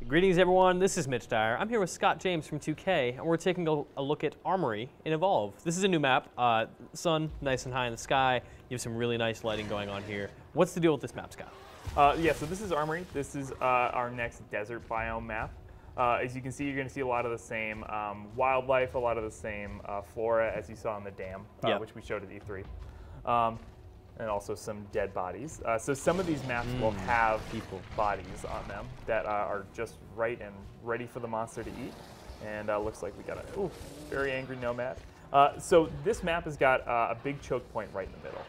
Greetings everyone, this is Mitch Dyer. I'm here with Scott James from 2K, and we're taking a look at Armory in Evolve. This is a new map. Sun, nice and high in the sky. You have some really nice lighting going on here. What's the deal with this map, Scott? Yeah, so this is Armory. This is our next desert biome map. As you can see, you're going to see a lot of the same wildlife, a lot of the same flora as you saw in the dam, which we showed at E3. And also some dead bodies. So some of these maps will have people bodies on them that are just right and ready for the monster to eat. And looks like we got a very angry nomad. So this map has got a big choke point right in the middle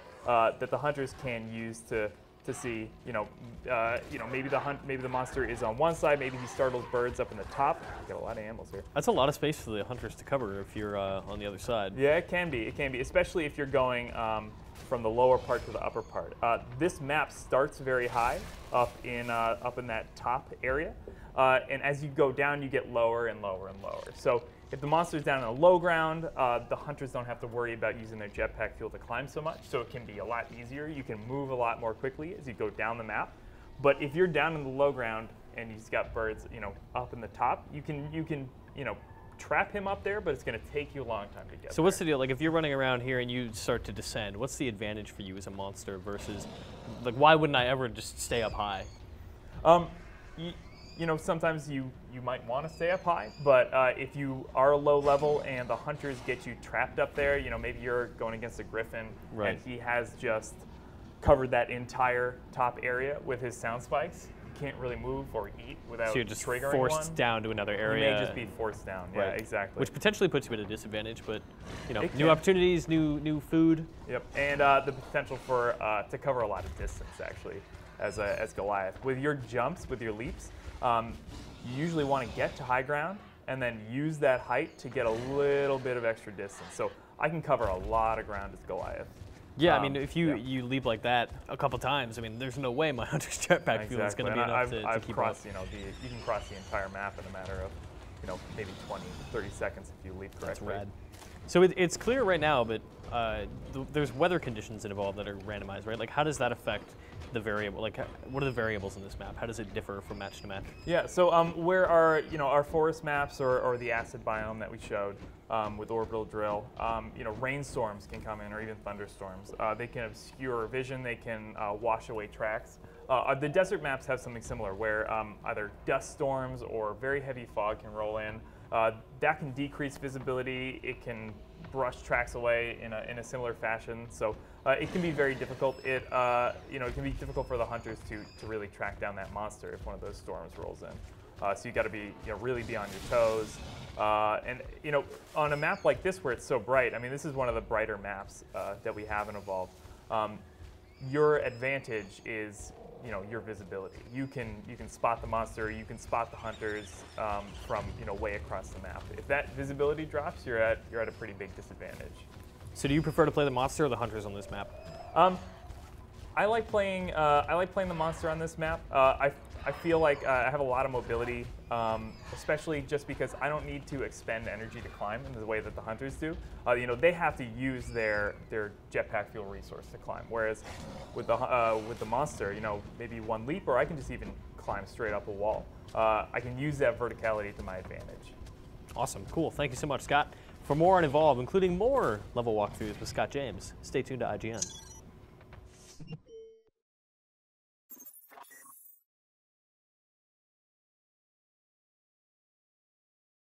that the hunters can use to see, maybe the monster is on one side, maybe he startles birds up in the top. We got a lot of animals here. That's a lot of space for the hunters to cover if you're on the other side. Yeah, it can be, especially if you're going from the lower part to the upper part. This map starts very high up in that top area, and as you go down, you get lower and lower and lower. So if the monster's down in the low ground, the hunters don't have to worry about using their jetpack fuel to climb so much, so it can be a lot easier. You can move a lot more quickly as you go down the map. But if you're down in the low ground and you've got birds, up in the top, you can trap him up there, but it's going to take you a long time to get So what's the deal? Like if you're running around here and you start to descend, what's the advantage for you as a monster versus, like, why wouldn't I ever just stay up high? Sometimes you might want to stay up high, but if you are low level and the hunters get you trapped up there, maybe you're going against a griffin and he has just covered that entire top area with his sound spikes. You can't really move or eat without triggering one. So you're just forced down to another area. You may just be forced down, yeah, exactly. Which potentially puts you at a disadvantage, but new opportunities, new food. Yep, and the potential for to cover a lot of distance actually as Goliath. With your jumps, with your leaps, you usually want to get to high ground and then use that height to get a little bit of extra distance. So I can cover a lot of ground as Goliath. Yeah, I mean, if you leap like that a couple times, I mean, there's no way my hunter's jetpack fuel is going to be enough to keep up. You can cross the entire map in a matter of, maybe 20, 30 seconds if you leap correctly. That's rad. So it's clear right now, but there's weather conditions involved that are randomized, right? Like, how does that affect the variable? Like, what are the variables in this map? How does it differ from match to match? Yeah, so where our forest maps or the acid biome that we showed with orbital drill, rainstorms can come in, or even thunderstorms. They can obscure vision. They can wash away tracks. The desert maps have something similar, where either dust storms or very heavy fog can roll in. That can decrease visibility. It can brush tracks away in a similar fashion. So it can be very difficult. It can be difficult for the hunters to really track down that monster if one of those storms rolls in. So you got to be really be on your toes. And on a map like this where it's so bright, I mean, this is one of the brighter maps that we have in Evolve. Your advantage is your visibility. You can spot the monster, you can spot the hunters from way across the map. If that visibility drops, you're at a pretty big disadvantage. So do you prefer to play the monster or the hunters on this map? I like playing the monster on this map. I feel like I have a lot of mobility, especially just because I don't need to expend energy to climb in the way that the hunters do. They have to use their jetpack fuel resource to climb, whereas with the monster, maybe one leap, or I can just even climb straight up a wall. I can use that verticality to my advantage. Awesome, cool. Thank you so much, Scott. For more on Evolve, including more level walkthroughs with Scott James, stay tuned to IGN.